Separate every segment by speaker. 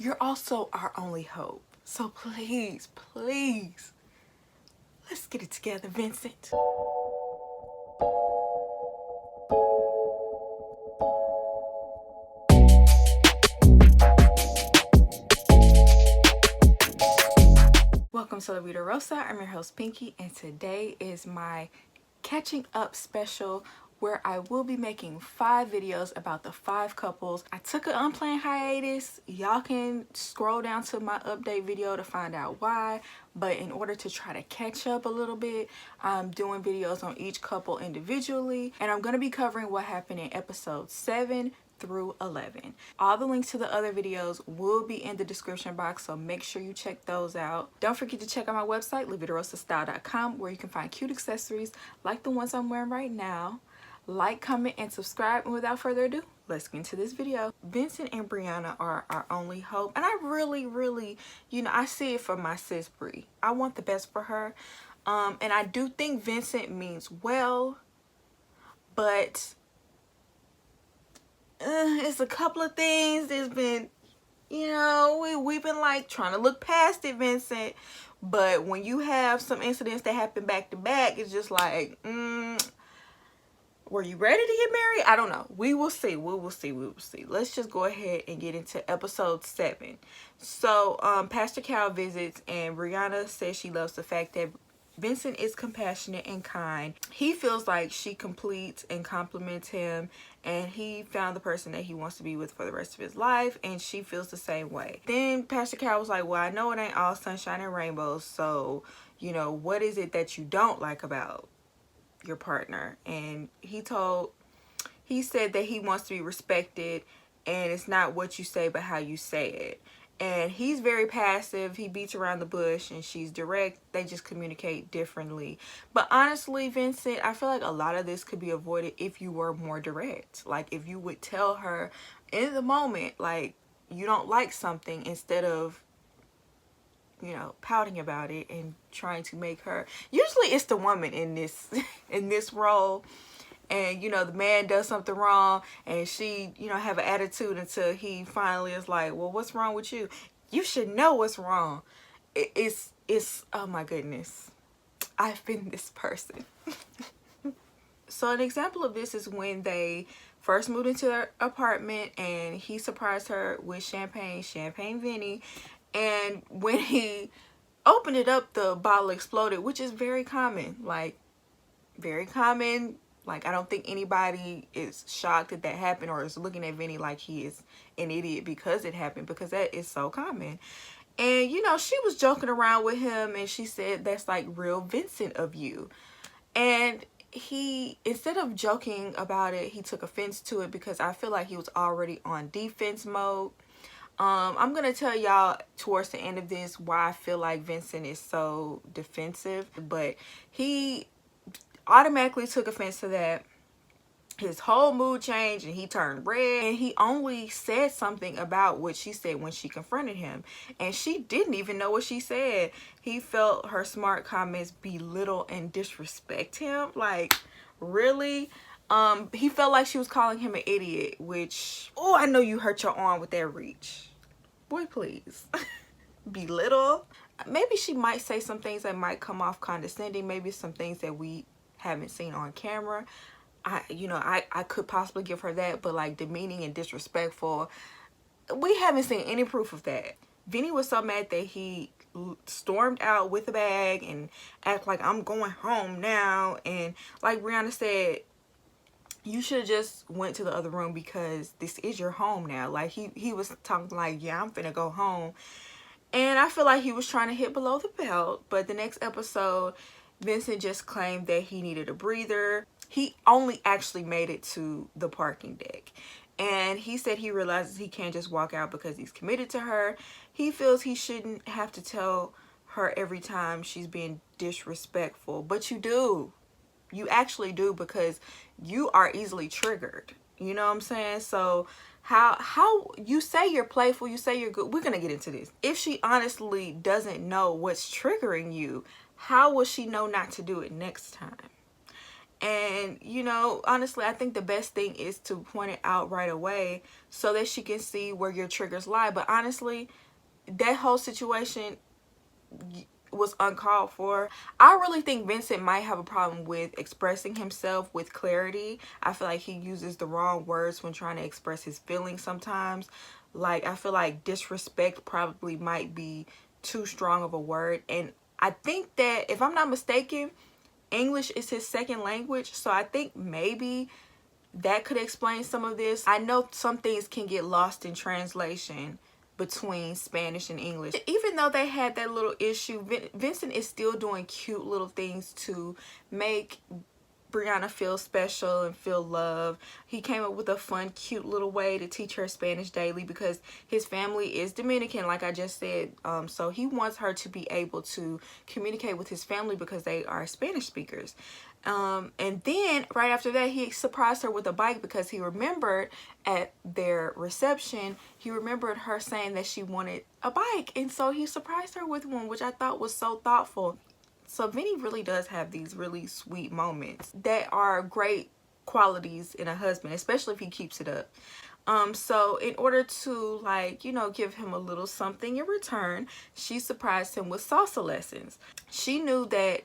Speaker 1: You're also our only hope. So please, please, let's get it together, Vincent. Welcome to La Vida Rosa. I'm your host Pinky, and today is my catching up special where I will be making 5 videos about the 5 couples. I took an unplanned hiatus. Y'all can scroll down to my update video to find out why, but in order to try to catch up a little bit, I'm doing videos on each couple individually, and I'm going to be covering what happened in episode 7 through 11. All the links to the other videos will be in the description box, so make sure you check those out. Don't forget to check out my website, lavidarosastyle.com, where you can find cute accessories like the ones I'm wearing right now. Like, comment, and subscribe, and without further ado, let's get into this video. Vincent and Brianna are our only hope, and I really, you know, I see it for my sis Bri. I want the best for her, and I do think Vincent means well, but it's a couple of things that's been, you know, we've been like trying to look past it, Vincent. But when you have some incidents that happen back to back, it's just like, were you ready to get married? I don't know. We will see. We will see. Let's just go ahead and get into episode 7. So, Pastor Cal visits, and Brianna says she loves the fact that Vincent is compassionate and kind. He feels like she completes and compliments him, and he found the person that he wants to be with for the rest of his life, and she feels the same way. Then Pastor Cal was like, well, I know it ain't all sunshine and rainbows, so, you know, what is it that you don't like about your partner? And he said that he wants to be respected, and it's not what you say but how you say it. And he's very passive. He beats around the bush, and she's direct. They just communicate differently. But honestly, Vincent, I feel like a lot of this could be avoided if you were more direct. Like, if you would tell her in the moment, like, you don't like something, instead of, you know, pouting about it and trying to make her. Usually it's the woman in this in this role, and, you know, the man does something wrong, and she, you know, have an attitude until he finally is like, well, what's wrong with you? You should know what's wrong. It's oh my goodness, I've been this person. So an example of this is when they first moved into their apartment, and he surprised her with champagne Vinnie, and when he opened it up, the bottle exploded, which is very common, like very common. Like, I don't think anybody is shocked that happened, or is looking at Vinnie like he is an idiot because it happened, because that is so common. And, you know, she was joking around with him, and she said, that's like real Vincent of you. And he, instead of joking about it, he took offense to it, because I feel like he was already on defense mode. I'm gonna tell y'all towards the end of this why I feel like Vincent is so defensive, but he automatically took offense to that. His whole mood changed, and he turned red, and he only said something about what she said when she confronted him, and she didn't even know what she said. He felt her smart comments belittle and disrespect him. Like, really? He felt like she was calling him an idiot, which, oh, I know you hurt your arm with that reach. Boy, please. Belittle. Maybe she might say some things that might come off condescending. Maybe some things that we haven't seen on camera. I could possibly give her that, but like demeaning and disrespectful, we haven't seen any proof of that. Vinnie was so mad that he stormed out with a bag and act like, I'm going home now. And like Brianna said, you should have just went to the other room, because this is your home now. Like, he was talking like, yeah, I'm finna go home. And I feel like he was trying to hit below the belt. But the next episode, Vincent just claimed that he needed a breather. He only actually made it to the parking deck, and he said he realizes he can't just walk out because he's committed to her. He feels he shouldn't have to tell her every time she's being disrespectful, but you do. You actually do, because you are easily triggered. You know what I'm saying? So how you say you're playful, you say you're good. We're gonna get into this. If she honestly doesn't know what's triggering you, how will she know not to do it next time? And, you know, honestly, I think the best thing is to point it out right away so that she can see where your triggers lie. But honestly, that whole situation was uncalled for. I really think Vincent might have a problem with expressing himself with clarity. I feel like he uses the wrong words when trying to express his feelings sometimes. Like, I feel like disrespect probably might be too strong of a word. And I think that, if I'm not mistaken, English is his second language. So I think maybe that could explain some of this. I know some things can get lost in translation between Spanish and English. Even though they had that little issue, Vincent is still doing cute little things to make Brianna feel special and feel love. He came up with a fun, cute little way to teach her Spanish daily because his family is Dominican, like I just said. So he wants her to be able to communicate with his family because they are Spanish speakers. And then right after that, he surprised her with a bike because he remembered at their reception, he remembered her saying that she wanted a bike. And so he surprised her with one, which I thought was so thoughtful. So Vinnie really does have these really sweet moments that are great qualities in a husband, especially if he keeps it up. So in order to, like, you know, give him a little something in return, she surprised him with salsa lessons. She knew that,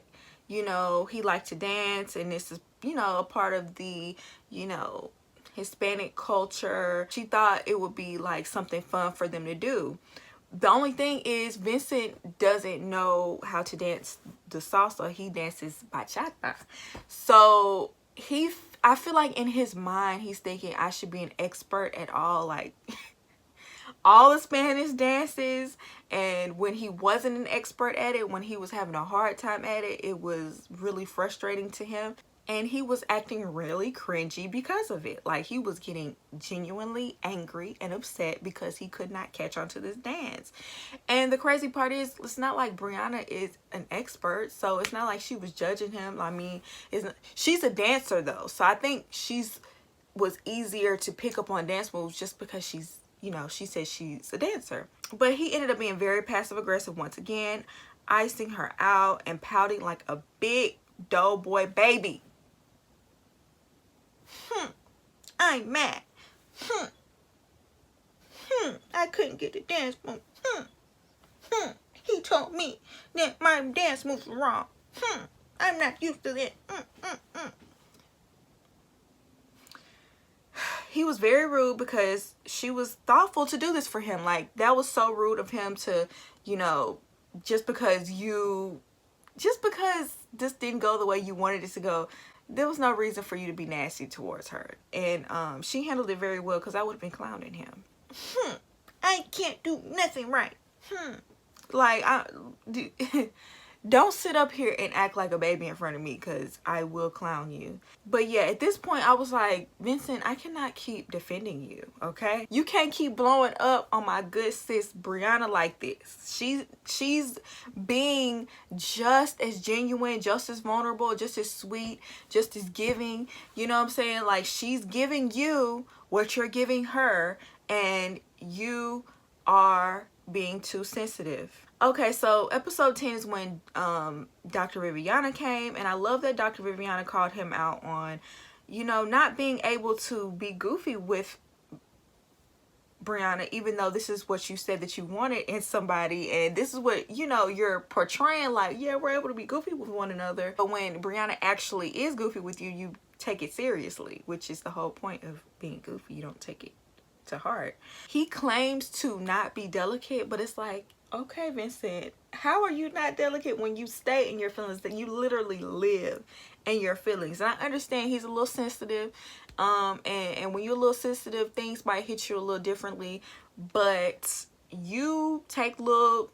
Speaker 1: you know, he liked to dance, and this is, you know, a part of the, you know, Hispanic culture. She thought it would be like something fun for them to do. The only thing is Vincent doesn't know how to dance the salsa. He dances bachata. So I feel like in his mind, he's thinking I should be an expert at all, like all the Spanish dances. And when he wasn't an expert at it, when he was having a hard time at it, it was really frustrating to him. And he was acting really cringy because of it. Like, he was getting genuinely angry and upset because he could not catch on to this dance. And the crazy part is, it's not like Brianna is an expert, so it's not like she was judging him. I mean, she's a dancer though, so I think was easier to pick up on dance moves just because she's, you know, she says she's a dancer. But he ended up being very passive aggressive once again, icing her out and pouting like a big doughboy baby. I'm mad. I couldn't get the dance move. He told me that my dance moves were wrong. I'm not used to it. He was very rude because she was thoughtful to do this for him. Like, that was so rude of him to, you know, just because this didn't go the way you wanted it to go, there was no reason for you to be nasty towards her. And she handled it very well, because I would have been clowning him. I can't do nothing right. Like, don't sit up here and act like a baby in front of me, because I will clown you. But yeah, at this point, I was like, Vincent, I cannot keep defending you, okay? You can't keep blowing up on my good sis Brianna like this. She's being just as genuine, just as vulnerable, just as sweet, just as giving. You know what I'm saying? Like, she's giving you what you're giving her, and you are being too sensitive. Okay, so episode 10 is when Dr. Viviana came, and I love that Dr. Viviana called him out on, you know, not being able to be goofy with Brianna, even though this is what you said that you wanted in somebody, and this is what, you know, you're portraying, like, yeah, we're able to be goofy with one another. But when Brianna actually is goofy with you, you take it seriously, which is the whole point of being goofy. You don't take it to heart. He claims to not be delicate, but it's like, okay, Vincent, how are you not delicate when you stay in your feelings, that you literally live in your feelings? And I understand he's a little sensitive, and when you're a little sensitive, things might hit you a little differently, but you take little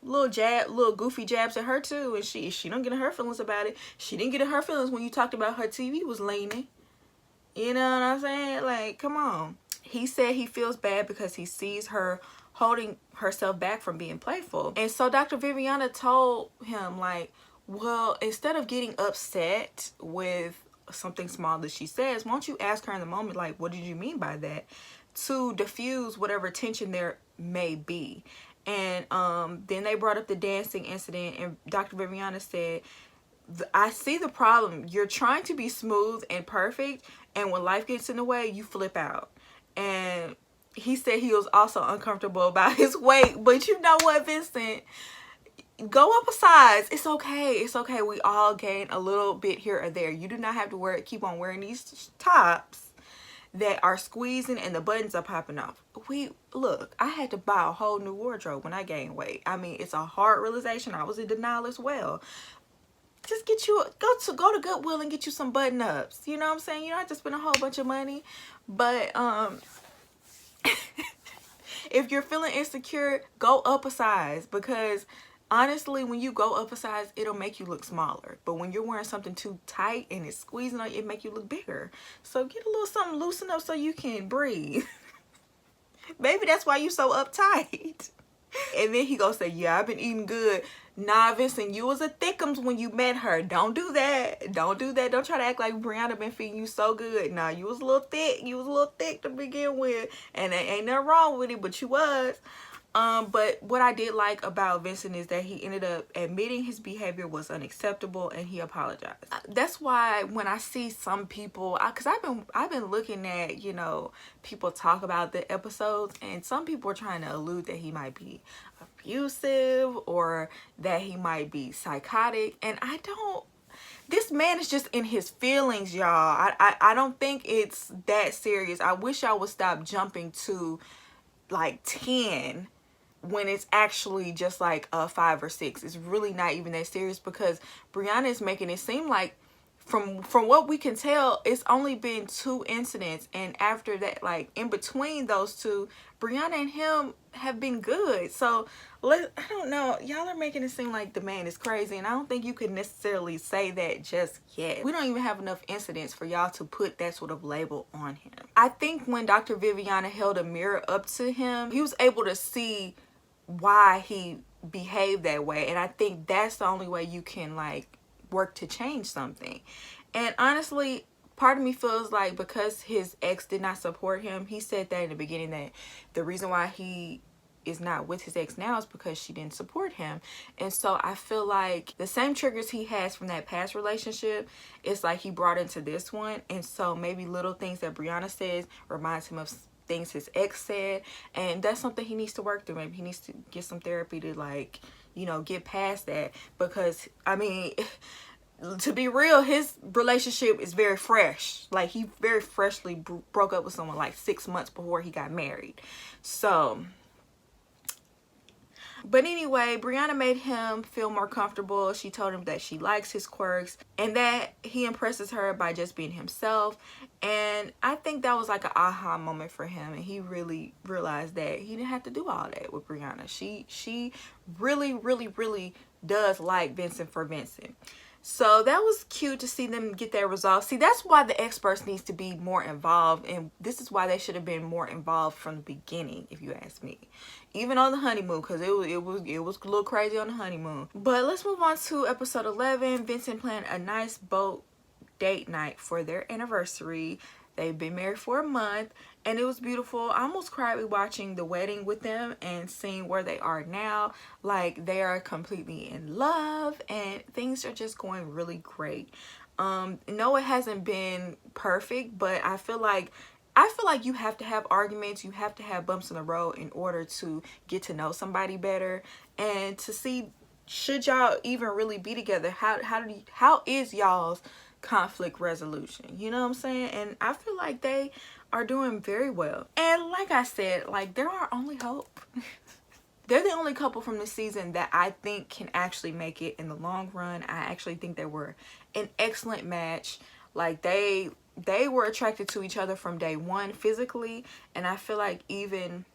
Speaker 1: goofy jabs at her too, and she don't get in her feelings about it. She didn't get in her feelings when you talked about her TV was leaning. You know what I'm saying? Like, come on. He said he feels bad because he sees her holding herself back from being playful. And so Dr. Viviana told him, like, well, instead of getting upset with something small that she says, why don't you ask her in the moment, like, what did you mean by that? To diffuse whatever tension there may be. And then they brought up the dancing incident, and Dr. Viviana said, I see the problem. You're trying to be smooth and perfect, and when life gets in the way, you flip out. And he said he was also uncomfortable about his weight. But you know what, Vincent? Go up a size. It's okay. It's okay. We all gain a little bit here or there. You do not have to keep on wearing these tops that are squeezing and the buttons are popping off. Look, I had to buy a whole new wardrobe when I gained weight. I mean, it's a hard realization. I was in denial as well. Just get you go to Goodwill and get you some button ups. You know what I'm saying? You don't have to spend a whole bunch of money. But if you're feeling insecure, go up a size, because honestly, when you go up a size, it'll make you look smaller. But when you're wearing something too tight and it's squeezing on you, it make you look bigger. So get a little something loosen up so you can breathe. Maybe that's why you so uptight. And then he gonna say, yeah, I've been eating good. Nah, Vincent, you was a thickums when you met her. Don't do that. Don't do that. Don't try to act like Brianna been feeding you so good. Nah, you was a little thick. You was a little thick to begin with. And there ain't nothing wrong with it, but you was. But what I did like about Vincent is that he ended up admitting his behavior was unacceptable and he apologized. That's why when I see some people, because I've been looking at, you know, people talk about the episodes, and some people are trying to allude that he might be abusive or that he might be psychotic, and I don't. This man is just in his feelings, y'all. I don't think it's that serious. I wish I would stop jumping to like 10 when it's actually just like a 5 or 6. It's really not even that serious, because Brianna is making it seem like from what we can tell, it's only been 2 incidents, and after that, like in between those 2, Brianna and him have been good. So I don't know, y'all are making it seem like the man is crazy, and I don't think you could necessarily say that just yet. We don't even have enough incidents for y'all to put that sort of label on him. I think when Dr. Viviana held a mirror up to him, he was able to see why he behaved that way, and I think that's the only way you can like work to change something. And honestly, part of me feels like because his ex did not support him, he said that in the beginning, that the reason why he is not with his ex now is because she didn't support him. And so I feel like the same triggers he has from that past relationship, it's like he brought into this one. And so maybe little things that Brianna says reminds him of things his ex said, and that's something he needs to work through. Maybe he needs to get some therapy to, like, you know, get past that, because I mean, to be real, his relationship is very fresh. Like, he very freshly broke up with someone like 6 months before he got married. So but anyway, Brianna made him feel more comfortable. She told him that she likes his quirks and that he impresses her by just being himself. And I think that was like an aha moment for him, and he really realized that he didn't have to do all that with Brianna. She really does like Vincent for Vincent. So that was cute to see them get that resolved. See, that's why the experts needs to be more involved, and this is why they should have been more involved from the beginning, if you ask me. Even on the honeymoon, because it was a little crazy on the honeymoon. But let's move on to episode 11. Vincent planned a nice boat date night for their anniversary. They've been married for a month, and it was beautiful. I almost cried watching the wedding with them and seeing where they are now. Like, they are completely in love, and things are just going really great. No, it hasn't been perfect, but I feel like you have to have arguments, you have to have bumps in the road in order to get to know somebody better, and to see, should y'all even really be together? How is y'all's conflict resolution? You know what I'm saying? And I feel like they are doing very well. And like I said, like, they're our only hope. They're the only couple from this season that I think can actually make it in the long run. I actually think they were an excellent match. Like, they were attracted to each other from day one physically, and I feel like even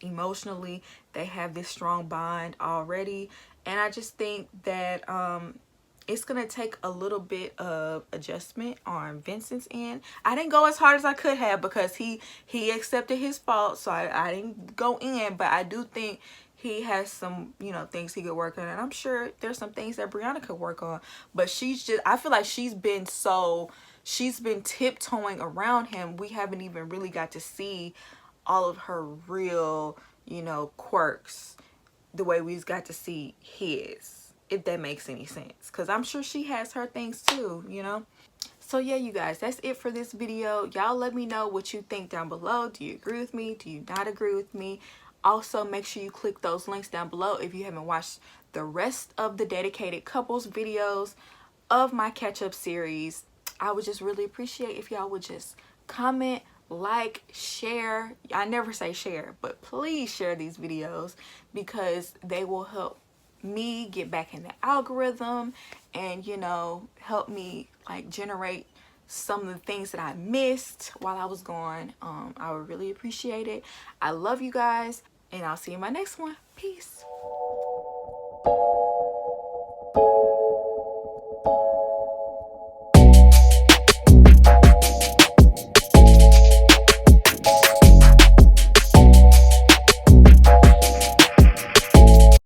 Speaker 1: emotionally they have this strong bond already. And I just think that it's gonna take a little bit of adjustment on Vincent's end. I didn't go as hard as I could have, because he accepted his fault, so I didn't go in, but I do think he has some, you know, things he could work on, and I'm sure there's some things that Brianna could work on. But I feel like she's been tiptoeing around him. We haven't even really got to see all of her real, you know, quirks the way we've got to see his. if that makes any sense, because I'm sure she has her things too, you know. So yeah, you guys, that's it for this video. Y'all let me know what you think down below. Do you agree with me? Do you not agree with me? Also, make sure you click those links down below if you haven't watched the rest of the dedicated couples videos of my catch-up series. I would just really appreciate if y'all would just comment, like, share. I never say share, but please share these videos because they will help me get back in the algorithm and, you know, help me like generate some of the things that I missed while I was gone. I would really appreciate it. I love you guys, and I'll see you in my next one. Peace.